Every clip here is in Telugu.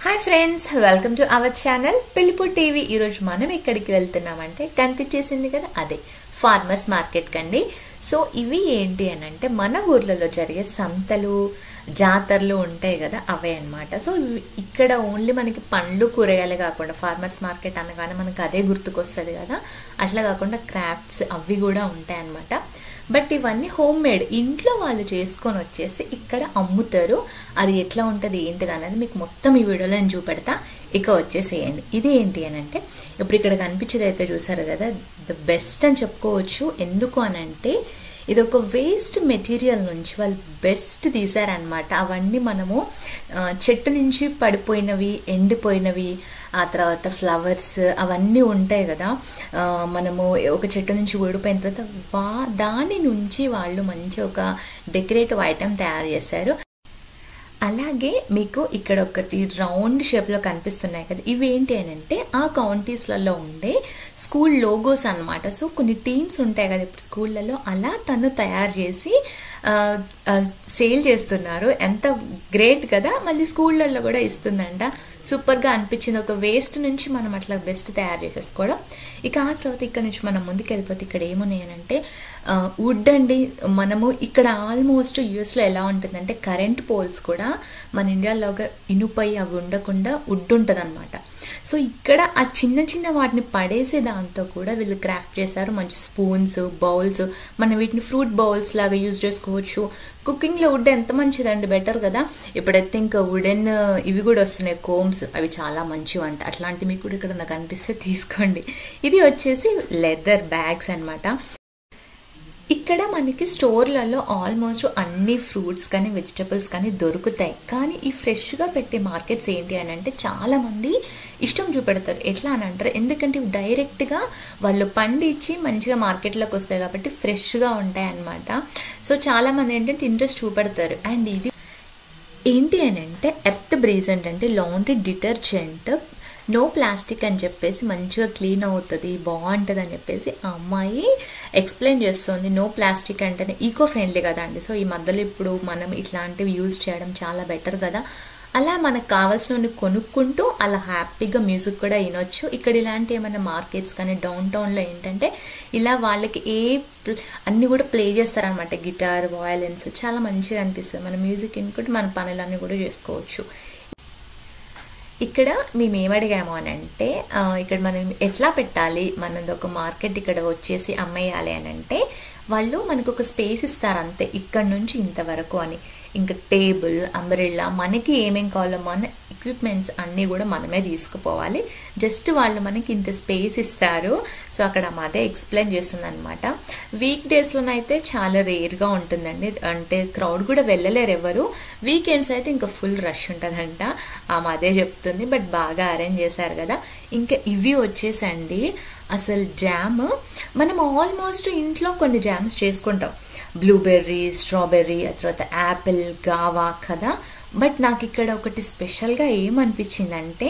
Hi friends, welcome to our channel Pellipudi TV. ఈరోజు మనం ఎక్కడికి వెళ్తున్నామంటే కనిపించేసింది కదా, అదే ఫార్మర్స్ మార్కెట్ కండి. సో ఇవి ఏంటి అని అంటే మన ఊర్లలో జరిగే సంతలు, జాతరలు ఉంటాయి కదా, అవే అన్నమాట. సో ఇక్కడ ఓన్లీ మనకి పండ్లు, కూరగాయలు కాకుండా ఫార్మర్స్ మార్కెట్ అనగానే మనకు అదే గుర్తుకొస్తుంది కదా, అట్లా కాకుండా క్రాఫ్ట్స్ అవి కూడా ఉంటాయి అన్నమాట. బట్ ఇవన్నీ హోమ్ మేడ్, ఇంట్లో వాళ్ళు చేసుకొని వచ్చేసి ఇక్కడ అమ్ముతారు. అది ఎట్లా ఉంటుంది ఏంటిది అనేది మీకు మొత్తం ఈ వీడియోలో నేను చూపెడతా. ఇక వచ్చేసేయండి. ఇది ఏంటి అని అంటే ఇప్పుడు ఇక్కడ కనిపించేది అయితే చూసారు కదా, ద బెస్ట్ అని చెప్పుకోవచ్చు. ఎందుకు అని అంటే ఇది ఒక వేస్ట్ మెటీరియల్ నుంచి వాళ్ళు బెస్ట్ తీసారనమాట. అవన్నీ మనము చెట్టు నుంచి పడిపోయినవి, ఎండిపోయినవి, ఆ తర్వాత ఫ్లవర్స్ అవన్నీ ఉంటాయి కదా, మనము ఒక చెట్టు నుంచి ఊడిపోయిన తర్వాత దాని నుంచి వాళ్ళు మంచి ఒక డెకరేటివ్ ఐటెం తయారు చేశారు. అలాగే మీకు ఇక్కడ ఒకటి రౌండ్ షేప్ లో కనిపిస్తున్నాయి కదా, ఇవి ఏంటి అని అంటే ఆ కౌంటీస్లలో ఉండే స్కూల్ లోగోస్ అన్నమాట. సో కొన్ని టీమ్స్ ఉంటాయి కదా ఇప్పుడు స్కూళ్ళలో, అలా తను తయారు చేసి సేల్ చేస్తున్నారు. ఎంత గ్రేట్ కదా. మళ్ళీ స్కూళ్ళల్లో కూడా ఇస్తుందంట. సూపర్ గా అనిపించింది. ఒక వేస్ట్ నుంచి మనం అట్లా బెస్ట్ తయారు చేసేసుకోవడం. ఇక ఆ తర్వాత ఇక్కడ నుంచి మనం ముందుకు వెళ్ళిపోతే ఇక్కడ ఏమున్నాయనంటే వుడ్ అండి. మనము ఇక్కడ ఆల్మోస్ట్ యుఎస్ లో ఎలా ఉంటుందంటే కరెంట్ పోల్స్ కూడా మన ఇండియాలోగా ఇనుపై అవి ఉండకుండా వుడ్ ఉంటుంది అనమాట. సో ఇక్కడ ఆ చిన్న చిన్న వాటిని పడేసే దాంతో కూడా వీళ్ళు క్రాఫ్ట్ చేశారు. మంచి స్పూన్స్, బౌల్స్, మనం వీటిని ఫ్రూట్ బౌల్స్ లాగా యూజ్ చేసుకోవచ్చు. కుకింగ్ లో వుడ్ ఎంత మంచిదండి, బెటర్ కదా. ఇప్పుడైతే ఇంకా వుడెన్ ఇవి కూడా వస్తున్నాయి, కోమ్స్, అవి చాలా మంచివి అంట. అట్లాంటివి మీకు కూడా ఇక్కడ నాకు అనిపిస్తే తీసుకోండి. ఇది వచ్చేసి లెదర్ బ్యాగ్స్ అన్నమాట. ఇక్కడ మనకి స్టోర్లలో ఆల్మోస్ట్ అన్ని ఫ్రూట్స్ కానీ వెజిటబుల్స్ కానీ దొరుకుతాయి. కానీ ఈ ఫ్రెష్గా పెట్టే మార్కెట్స్ ఏంటి అని అంటే చాలా మంది ఇష్టం చూపెడతారు. ఎట్లా అని అంటారు, ఎందుకంటే ఇవి డైరెక్ట్గా వాళ్ళు పండించి మంచిగా మార్కెట్లోకి వస్తాయి కాబట్టి ఫ్రెష్గా ఉంటాయి అన్నమాట. సో చాలా మంది ఏంటంటే ఇంట్రెస్ట్ చూపెడతారు. అండ్ ఇది ఏంటి అని అంటే ఎర్త్ బ్రీజెంట్ అంటే లాండ్రీ డిటర్జెంట్, నో ప్లాస్టిక్ అని చెప్పేసి మంచిగా క్లీన్ అవుతుంది, బాగుంటుంది అని చెప్పేసి ఆ అమ్మాయి ఎక్స్ప్లెయిన్ చేస్తుంది. నో ప్లాస్టిక్ అంటేనే ఈకో ఫ్రెండ్లీ కదా అండి. సో ఈ మధ్యలో ఇప్పుడు మనం ఇట్లాంటివి యూజ్ చేయడం చాలా బెటర్ కదా. అలా మనకు కావాల్సినవి కొనుక్కుంటూ అలా హ్యాపీగా మ్యూజిక్ కూడా వినొచ్చు. ఇక్కడ ఇలాంటి ఏమైనా మార్కెట్స్ కానీ డౌన్ టౌన్లో ఏంటంటే ఇలా వాళ్ళకి అన్ని కూడా ప్లే చేస్తారనమాట. గిటార్, వయలిన్స్, చాలా మంచిగా అనిపిస్తుంది. మన మ్యూజిక్ వినుకుంటే మన పనులన్నీ కూడా చేసుకోవచ్చు. ఇక్కడ మేము ఏమడిగాము అని అంటే ఇక్కడ మనం ఎట్లా పెట్టాలి, మనది ఒక మార్కెట్ ఇక్కడ వచ్చేసి అమ్మేయాలి అని అంటే వాళ్ళు మనకు ఒక స్పేస్ ఇస్తారు అంతే, ఇక్కడ నుంచి ఇంతవరకు అని. ఇంకా టేబుల్, అంబ్రెల్లా, మనకి ఏమేం కావాలో మన ఎక్విప్మెంట్స్ అన్నీ కూడా మనమే తీసుకుపోవాలి. జస్ట్ వాళ్ళు మనకి ఇంత స్పేస్ ఇస్తారు. సో అక్కడ అదే ఎక్స్ప్లెయిన్ చేస్తుంది అనమాట. వీక్ డేస్లోనైతే చాలా రేర్గా ఉంటుందండి, అంటే క్రౌడ్ కూడా వెళ్ళలేరు ఎవరు. వీకెండ్స్ అయితే ఇంకా ఫుల్ రష్ ఉంటుందంట, అదే చెప్తుంది. బట్ బాగా అరేంజ్ చేశారు కదా. ఇంకా ఇవి వచ్చేసండి అసలు జామ్. మనం ఆల్మోస్ట్ ఇంట్లో కొన్ని జామ్స్ చేసుకుంటాం, బ్లూబెర్రీ, స్ట్రాబెర్రీ, ఆ తర్వాత యాపిల్, గావా కదా. బట్ నాకు ఇక్కడ ఒకటి స్పెషల్గా ఏమనిపించిందంటే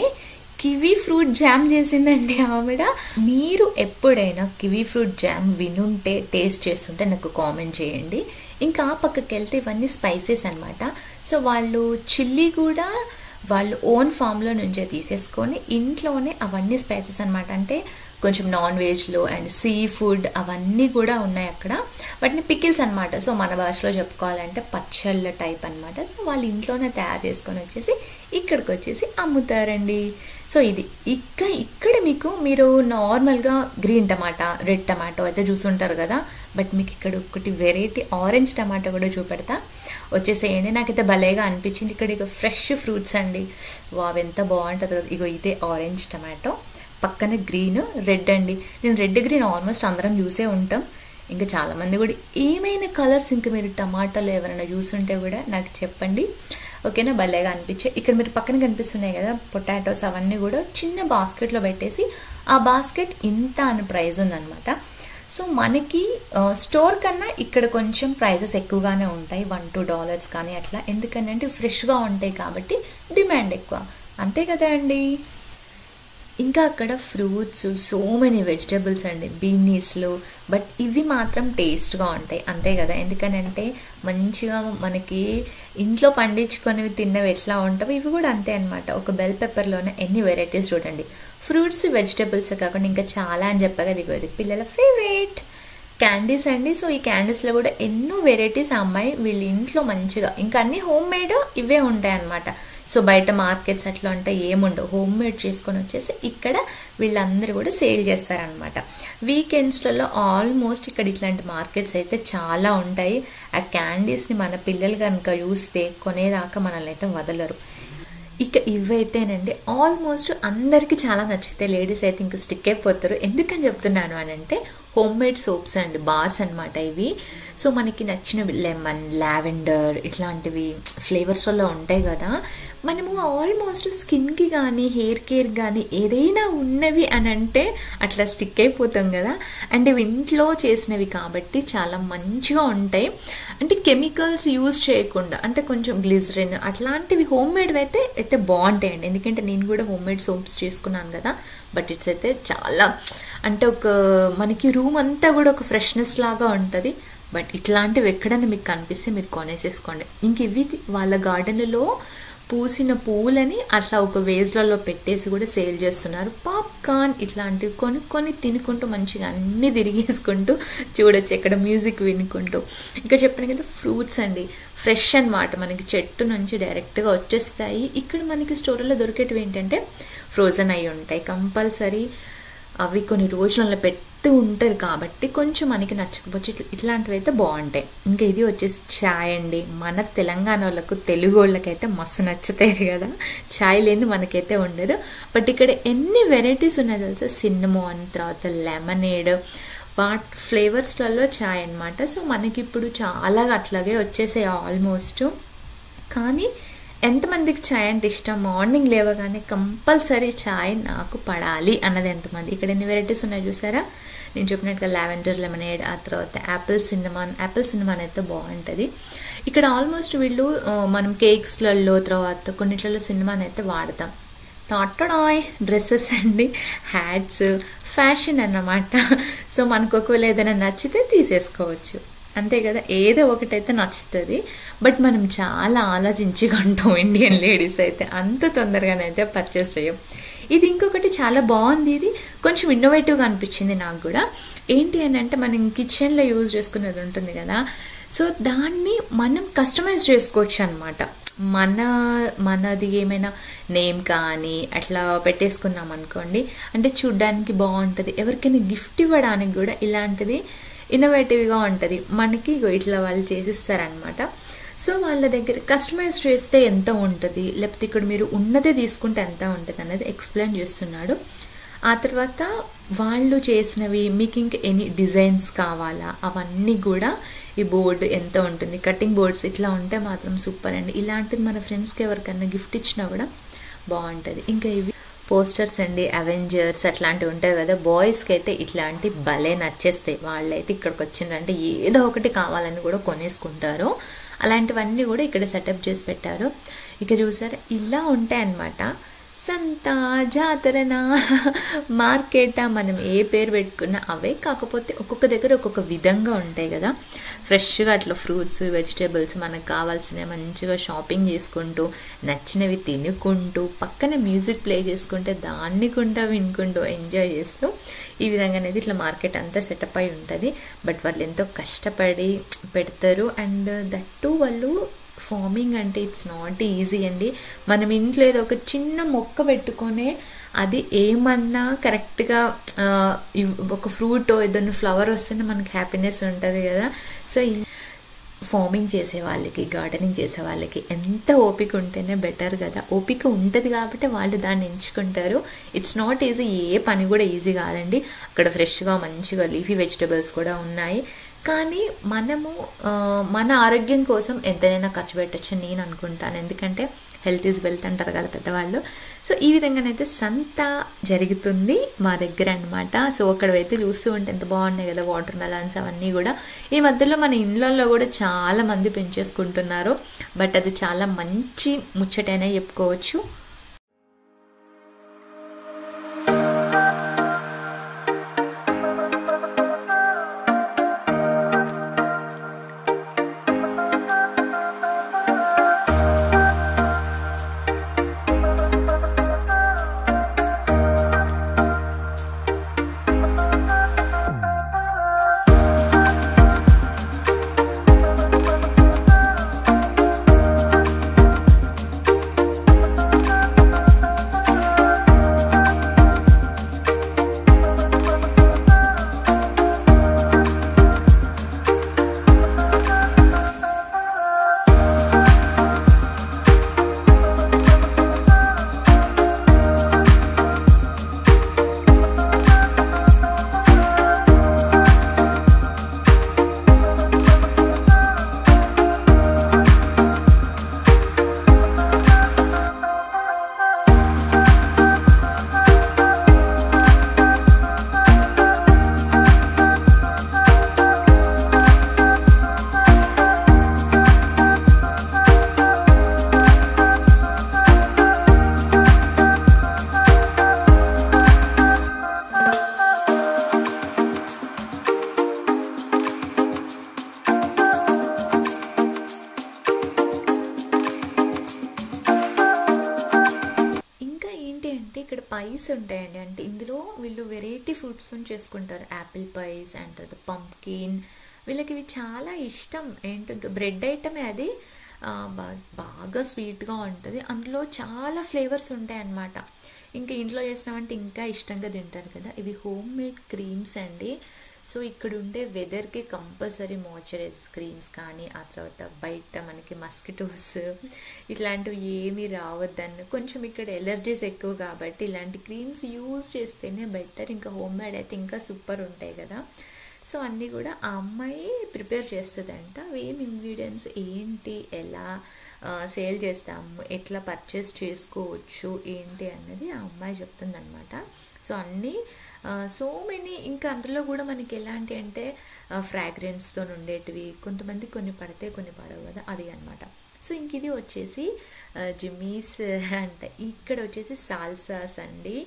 కివీ ఫ్రూట్ జామ్ చేసిందండి ఆవిడ. మీరు ఎప్పుడైనా కివీ ఫ్రూట్ జామ్ వినుంటే, టేస్ట్ చేస్తుంటే నాకు కామెంట్ చేయండి. ఇంకా పక్కకి వెళ్తే ఇవన్నీ స్పైసెస్ అనమాట. సో వాళ్ళు చిల్లీ కూడా వాళ్ళు ఓన్ ఫామ్లో నుంచే తీసేసుకొని ఇంట్లోనే అవన్నీ స్పైసెస్ అనమాట. అంటే కొంచెం నాన్ వెజ్లో అండ్ సీ ఫుడ్ అవన్నీ కూడా ఉన్నాయి అక్కడ. వాటిని పికిల్స్ అనమాట. సో మన భాషలో చెప్పుకోవాలంటే పచ్చళ్ళ టైప్ అనమాట. వాళ్ళు ఇంట్లోనే తయారు చేసుకొని వచ్చేసి ఇక్కడికి వచ్చేసి అమ్ముతారండి. సో ఇది ఇక్కడ మీరు నార్మల్గా గ్రీన్ టమాటా, రెడ్ టమాటో అయితే చూసుంటారు కదా. బట్ మీకు ఇక్కడ ఒకటి వెరైటీ ఆరెంజ్ టమాటో కూడా చూపెడతా, వచ్చేసేయండి. నాకైతే భలేగా అనిపించింది. ఇక్కడ ఇక ఫ్రెష్ ఫ్రూట్స్ అండి, వావ్ ఎంత బాగుంటుంది కదా. ఇగో ఇదే ఆరెంజ్ టమాటో, పక్కన గ్రీన్, రెడ్ అండి. నేను రెడ్, గ్రీన్ ఆల్మోస్ట్ అందరం చూసే ఉంటాం. ఇంకా చాలా మంది కూడా ఏమైనా కలర్స్ ఇంకా మీరు టమాటాలు ఎవరైనా చూసుంటే కూడా నాకు చెప్పండి, ఓకేనా. భలేగా అనిపించే. ఇక్కడ మీరు పక్కన కనిపిస్తున్నాయి కదా పొటాటోస్, అవన్నీ కూడా చిన్న బాస్కెట్లో పెట్టేసి ఆ బాస్కెట్ ఇంత అని ప్రైస్ ఉందన్నమాట. సో మనకి స్టోర్ కన్నా ఇక్కడ కొంచెం ప్రైజెస్ ఎక్కువగానే ఉంటాయి, $1-2 కానీ అట్లా. ఎందుకంటే ఫ్రెష్గా ఉంటాయి కాబట్టి డిమాండ్ ఎక్కువ, అంతే కదా అండి. ఇంకా అక్కడ ఫ్రూట్స్, సో మెనీ వెజిటబుల్స్ అండి, బీనీస్లు. బట్ ఇవి మాత్రం టేస్ట్గా ఉంటాయి అంతే కదా. ఎందుకనంటే మంచిగా మనకి ఇంట్లో పండించుకునేవి తిన్నవి ఎట్లా ఉంటావు ఇవి కూడా అంతే అనమాట. ఒక బెల్ పెప్పర్లోనే ఎన్ని వెరైటీస్ చూడండి. ఫ్రూట్స్, వెజిటబుల్స్ కాకుండా ఇంకా చాలా అని చెప్పగా దిగోది పిల్లల ఫేవరెట్ క్యాండీస్ అండి. సో ఈ క్యాండీస్లో కూడా ఎన్నో వెరైటీస్ ఆ అమ్మాయి వీళ్ళ ఇంట్లో మంచిగా, ఇంకా అన్ని హోమ్ మేడ్ ఇవే ఉంటాయి అనమాట. సో బయట మార్కెట్స్ అట్లా అంటే ఏముండవు, హోమ్ మేడ్ చేసుకొని వచ్చేసి ఇక్కడ వీళ్ళందరూ కూడా సేల్ చేస్తారనమాట. వీకెండ్స్లలో ఆల్మోస్ట్ ఇక్కడ ఇట్లాంటి మార్కెట్స్ అయితే చాలా ఉంటాయి. ఆ క్యాండీస్ని మన పిల్లలు కనుక చూస్తే కొనేదాకా మనల్ని అయితే వదలరు. ఇక ఇవైతేనండి ఆల్మోస్ట్ అందరికీ చాలా నచ్చితే లేడీస్ అయితే ఇంకా స్టిక్ అయిపోతారు. ఎందుకని చెప్తున్నాను అని అంటే home made soaps and bars అనమాట ఇవి. సో మనకి నచ్చినవి లెమన్, లావెండర్ ఇట్లాంటివి ఫ్లేవర్స్లో ఉంటాయి కదా. మనము ఆల్మోస్ట్ స్కిన్కి కానీ హెయిర్ కేర్ కానీ ఏదైనా ఉన్నవి అని అంటే అట్లా స్టిక్ అయిపోతాం కదా. అండ్ ఇవి ఇంట్లో చేసినవి కాబట్టి చాలా మంచిగా ఉంటాయి. అంటే కెమికల్స్ యూజ్ చేయకుండా, అంటే కొంచెం గ్లిజరిన్ అట్లాంటివి హోమ్ మేడ్ అయితే బాగుంటాయండి. ఎందుకంటే నేను కూడా హోమ్ మేడ్ సోప్స్ చేసుకున్నాను కదా. బట్ ఇట్స్ అయితే చాలా అంటే ఒక మనకి రూమ్ అంతా కూడా ఒక ఫ్రెష్నెస్ లాగా ఉంటుంది. బట్ ఇట్లాంటివి ఎక్కడైనా మీకు కనిపిస్తే మీరు కొనేసేసుకోండి. ఇంక ఇవి వాళ్ళ గార్డెన్లో పూసిన పూలని అట్లా ఒక వేజ్లలో పెట్టేసి కూడా సేల్ చేస్తున్నారు. పాప్కార్న్ ఇట్లాంటివి కొనుక్కొని తినుకుంటూ మంచిగా అన్ని తిరిగేసుకుంటూ చూడొచ్చు ఇక్కడ మ్యూజిక్ వినుకుంటూ. ఇక్కడ చెప్పాను కదా ఫ్రూట్స్ అండి, ఫ్రెష్ అనమాట, మనకి చెట్టు నుంచి డైరెక్ట్గా వచ్చేస్తాయి. ఇక్కడ మనకి స్టోర్లో దొరికేటివి ఏంటంటే ఫ్రోజన్ అయి ఉంటాయి కంపల్సరీ. అవి కొన్ని రోజులలో పెట్టి ఉంటారు కాబట్టి కొంచెం మనకి నచ్చకపోవచ్చు. ఇట్లాంటివి అయితే బాగుంటాయి. ఇంకా ఇది వచ్చేసి ఛాయ్ అండి. మన తెలంగాణ వాళ్ళకు, తెలుగు వాళ్ళకైతే మస్తు నచ్చుతాయి కదా. ఛాయ్ లేని మనకైతే ఉండదు. బట్ ఇక్కడ ఎన్ని వెరైటీస్ ఉన్నాయో తెలుసా. సిన్నమోన్, తర్వాత లెమనేడ్, ఫ్లేవర్స్లలో ఛాయ్ అనమాట. సో మనకి ఇప్పుడు చాలా అట్లాగే వచ్చేసాయి ఆల్మోస్ట్. కానీ ఎంతమందికి ఛాయ్ అంటే ఇష్టం? మార్నింగ్ లేవగానే కంపల్సరీ ఛాయ్ నాకు పడాలి అన్నది ఎంతమంది? ఇక్కడ ఎన్ని వెరైటీస్ ఉన్నాయి చూసారా. నేను చెప్పినట్టుగా లావెండర్, లెమనేడ్, ఆ తర్వాత యాపిల్ సిన్నమాన్ అయితే బాగుంటుంది. ఇక్కడ ఆల్మోస్ట్ వీళ్ళు మనం కేక్స్లలో తర్వాత కొన్నిట్లలో సిన్నమాన్ అయితే వాడతాం. టాటాయ్ డ్రెస్సెస్ అండి, హ్యాట్స్, ఫ్యాషన్ అన్నమాట. సో మనకు ఒకవేళ ఏదైనా నచ్చితే తీసేసుకోవచ్చు అంతే కదా. ఏదో ఒకటైతే నచ్చుతుంది. బట్ మనం చాలా ఆలోచించి కొంటాం ఇండియన్ లేడీస్ అయితే, అంత తొందరగానైతే పర్చేస్ చేయం. ఇది ఇంకొకటి చాలా బాగుంది. ఇది కొంచెం ఇన్నోవేటివ్గా అనిపించింది నాకు కూడా. ఏంటి అని అంటే మనం కిచెన్లో యూజ్ చేసుకునేది ఉంటుంది కదా. సో దాన్ని మనం కస్టమైజ్ చేసుకోవచ్చు అనమాట. మనది ఏమైనా నేమ్ కానీ అట్లా పెట్టేసుకున్నాం అనుకోండి, అంటే చూడ్డానికి బాగుంటుంది. ఎవరికైనా గిఫ్ట్ ఇవ్వడానికి కూడా ఇలాంటిది ఇన్నోవేటివ్గా ఉంటుంది. మనకి ఇట్లా వాళ్ళు చేసిస్తారనమాట. సో వాళ్ళ దగ్గర కస్టమైజ్ చేస్తే ఎంత ఉంటుంది, లేకపోతే ఇక్కడ మీరు ఉన్నదే తీసుకుంటే ఎంత ఉంటుంది అనేది ఎక్స్ప్లెయిన్ చేస్తున్నాడు. ఆ తర్వాత వాళ్ళు చేసినవి మీకు ఇంకా ఎన్ని డిజైన్స్ కావాలా అవన్నీ కూడా, ఈ బోర్డు ఎంత ఉంటుంది, కటింగ్ బోర్డ్స్ ఇట్లా ఉంటే మాత్రం సూపర్ అండి. ఇలాంటిది మన ఫ్రెండ్స్కి ఎవరికైనా గిఫ్ట్ ఇచ్చినా కూడా బాగుంటుంది. ఇంకా ఇవి పోస్టర్స్ అండి, అవెంజర్స్ అట్లాంటివి ఉంటాయి కదా. బాయ్స్కి అయితే ఇట్లాంటి భలే నచ్చేస్తాయి. వాళ్ళైతే ఇక్కడికి వచ్చిందంటే ఏదో ఒకటి కావాలని కూడా కొనేసుకుంటారు. అలాంటివన్నీ కూడా ఇక్కడ సెటప్ చేసి పెట్టారు. ఇక చూసారా ఇలా ఉంటాయి అన్నమాట. సంత, జాతరనా, మార్కెటా, మనం ఏ పేరు పెట్టుకున్నా అవే. కాకపోతే ఒక్కొక్క దగ్గర ఒక్కొక్క విధంగా ఉంటాయి కదా. ఫ్రెష్గా అట్లా ఫ్రూట్స్, వెజిటేబుల్స్ మనకు కావాల్సినవి మంచిగా షాపింగ్ చేసుకుంటూ, నచ్చినవి తినుకుంటూ, పక్కన మ్యూజిక్ ప్లే చేసుకుంటే దాన్ని కూడా వినుకుంటూ ఎంజాయ్ చేస్తూ ఈ విధంగా అనేది ఇట్లా మార్కెట్ అంతా సెటప్ అయి ఉంటుంది. బట్ వాళ్ళు ఎంతో కష్టపడి పెడతారు. అండ్ దట్టు వాళ్ళు ఫార్మింగ్ అంటే ఇట్స్ నాట్ ఈజీ అండి. మనం ఇంట్లో ఏదో ఒక చిన్న మొక్క పెట్టుకొనే అది ఏమన్నా కరెక్ట్గా ఒక ఫ్రూట్ ఏదైనా ఫ్లవర్ వస్తేనే మనకి హ్యాపీనెస్ ఉంటుంది కదా. సో ఫార్మింగ్ చేసే వాళ్ళకి, గార్డెనింగ్ చేసే వాళ్ళకి ఎంత ఓపిక ఉంటేనే బెటర్ కదా. ఓపిక ఉంటుంది కాబట్టి వాళ్ళు దాన్ని ఎంచుకుంటారు. It's not easy. ఏ పని కూడా ఈజీ కాదండి. అక్కడ ఫ్రెష్గా మంచిగా లీఫీ వెజిటబుల్స్ కూడా ఉన్నాయి. కానీ మనము మన ఆరోగ్యం కోసం ఎంతైనా ఖర్చు పెట్టచ్చు నేను అనుకుంటాను. ఎందుకంటే హెల్త్ ఈజ్ వెల్త్ అంటారు కదా పెద్దవాళ్ళు. సో ఈ విధంగానైతే సంత జరుగుతుంది మా దగ్గర అనమాట. సో అక్కడైతే చూస్తూ ఉంటే ఎంత బాగున్నాయి కదా వాటర్ మెలాన్స్ అవన్నీ కూడా. ఈ మధ్యలో మన ఇళ్ళల్లో కూడా చాలా మంది పెంచేసుకుంటున్నారు. బట్ అది చాలా మంచి ముచ్చటైనా చెప్పుకోవచ్చు. ఇక్కడ పైస్ ఉంటాయండి. అంటే ఇందులో వీళ్ళు వెరైటీ ఫ్రూట్స్ చేసుకుంటారు. యాపిల్ పైస్ అండ్ తర్వాత పంప్కిన్. వీళ్ళకి ఇవి చాలా ఇష్టం. ఏంటో ఇంకా బ్రెడ్ ఐటమే అది. బాగా స్వీట్గా ఉంటుంది. అందులో చాలా ఫ్లేవర్స్ ఉంటాయి అన్నమాట. ఇంకా ఇంట్లో చేసినామంటే ఇంకా ఇష్టంగా తింటారు కదా. ఇవి హోమ్ మేడ్ క్రీమ్స్ అండి. సో ఇక్కడ ఉండే వెదర్కి కంపల్సరీ మాయిశ్చరైజ్ క్రీమ్స్ కానీ, ఆ తర్వాత బయట మనకి మస్కిటోస్ ఇట్లాంటివి ఏమీ రావద్దని, కొంచెం ఇక్కడ ఎలర్జీస్ ఎక్కువ కాబట్టి ఇలాంటి క్రీమ్స్ యూజ్ చేస్తేనే బెటర్. ఇంకా హోమ్ మేడ్ అయితే ఇంకా సూపర్ ఉంటాయి కదా. సో అన్నీ కూడా ఆ అమ్మాయి ప్రిపేర్ చేస్తుందంట. ఏం ఇంగ్రీడియంట్స్ ఏంటి, ఎలా సేల్ చేస్తాము, ఎట్లా పర్చేస్ చేసుకోవచ్చు ఏంటి అన్నది ఆ అమ్మాయి చెప్తుంది అనమాట. సో అన్నీ సో మెనీ. ఇంకా అందులో కూడా మనకి ఎలాంటి అంటే ఫ్రాగ్రెన్స్తో ఉండేటివి, కొంతమంది కొన్ని పడితే కొన్ని పడవు కదా, అది అనమాట. సో ఇంక ఇది వచ్చేసి జిమ్మీస్ అంటే ఇక్కడ వచ్చేసి సాల్సాస్ అండి.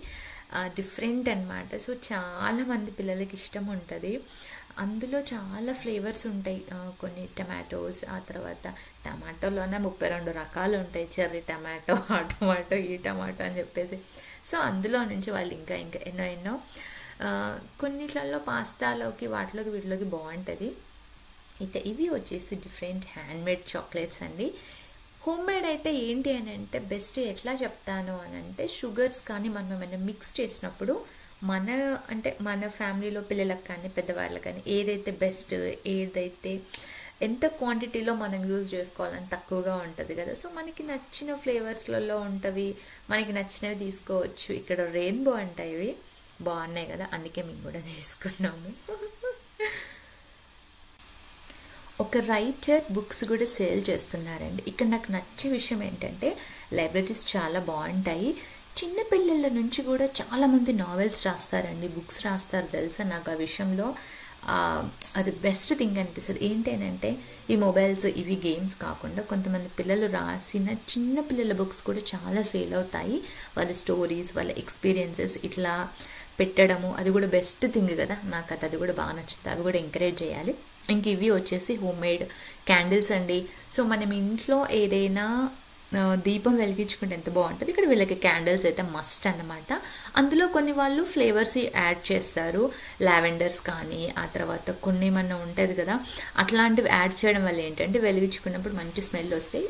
డిఫరెంట్ అనమాట. సో చాలా మంది పిల్లలకి ఇష్టం ఉంటుంది. అందులో చాలా ఫ్లేవర్స్ ఉంటాయి. కొన్ని టమాటోస్, ఆ తర్వాత టమాటోలోనే 32 రకాలు ఉంటాయి. చెర్రీ టమాటో, ఆ టమాటో, ఈ టమాటో అని చెప్పేసి. సో అందులో నుంచి వాళ్ళు ఇంకా ఇంకా ఎన్నో కొన్నిట్లలో పాస్తాలోకి వాటిలోకి వీటిలోకి బాగుంటుంది. అయితే ఇవి వచ్చేసి డిఫరెంట్ హ్యాండ్మేడ్ చాక్లెట్స్ అండి. హోమ్ మేడ్ అయితే ఏంటి అని అంటే బెస్ట్ ఎట్లా చెప్తాను అని అంటే, షుగర్స్ కానీ మనం ఏమైనా మిక్స్ చేసినప్పుడు మన ఫ్యామిలీలో పిల్లలకు కానీ పెద్దవాళ్ళకి కానీ ఏదైతే బెస్ట్, ఏదైతే ఎంత క్వాంటిటీలో మనం యూజ్ చేసుకోవాలని తక్కువగా ఉంటుంది కదా. సో మనకి నచ్చిన ఫ్లేవర్స్లలో ఉంటవి, మనకి నచ్చినవి తీసుకోవచ్చు. ఇక్కడ రెయిన్బో అంటాయి, ఇవి బాగున్నాయి కదా, అందుకే మేము కూడా తీసుకున్నాము. ఒక రైటర్ బుక్స్ కూడా సేల్ చేస్తున్నారండి. ఇక్కడ నాకు నచ్చే విషయం ఏంటంటే లైబ్రరీస్ చాలా బాగుంటాయి. చిన్నపిల్లల నుంచి కూడా చాలామంది నావెల్స్ రాస్తారండి, బుక్స్ రాస్తారు తెలుసా. నాకు ఆ విషయంలో అది బెస్ట్ థింగ్ అనిపిస్తుంది. ఏంటంటే ఈ మొబైల్స్ ఇవి గేమ్స్ కాకుండా కొంతమంది పిల్లలు రాసిన చిన్న పిల్లల బుక్స్ కూడా చాలా సేల్ అవుతాయి. వాళ్ళ స్టోరీస్, వాళ్ళ ఎక్స్పీరియన్సెస్ ఇట్లా పెట్టడము, అది కూడా బెస్ట్ థింగ్ కదా. నాకు అది కూడా బాగా నచ్చుతుంది. అవి కూడా ఎంకరేజ్ చేయాలి. ఇంక ఇవి వచ్చేసి హోమ్ మేడ్ క్యాండిల్స్ అండి. సో మనం ఇంట్లో ఏదైనా దీపం వెలిగించుకుంటే ఎంత బాగుంటుంది. ఇక్కడ వీళ్ళకి క్యాండిల్స్ అయితే మస్ట్ అన్నమాట. అందులో కొన్ని వాళ్ళు ఫ్లేవర్స్ యాడ్ చేస్తారు, లావెండర్స్ కానీ, ఆ తర్వాత కొన్ని ఏమన్నా ఉంటుంది కదా, అట్లాంటివి యాడ్ చేయడం వల్ల ఏంటంటే వెలిగించుకున్నప్పుడు మంచి స్మెల్ వస్తాయి.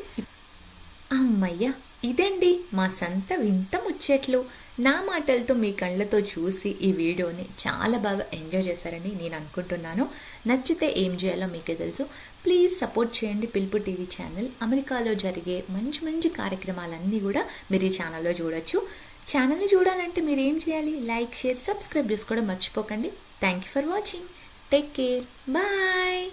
అమ్మయ్య, ఇదండి మా సంత వింత ముచ్చట్లు. నా మాటలతో మీ కళ్ళతో చూసి ఈ వీడియోని చాలా బాగా ఎంజాయ్ చేశారని నేను అనుకుంటున్నాను. నచ్చితే ఏం చేయాలో మీకే తెలుసు. ప్లీజ్ సపోర్ట్ చేయండి పిలుపు టీవీ ఛానల్. అమెరికాలో జరిగే మంచి మంచి కార్యక్రమాలన్నీ కూడా మీరు ఈ ఛానల్లో చూడొచ్చు. ఛానల్ని చూడాలంటే మీరు ఏం చేయాలి? లైక్, షేర్, సబ్స్క్రైబ్ చేసుకోవడం మర్చిపోకండి. Thank you for watching. Take care. Bye.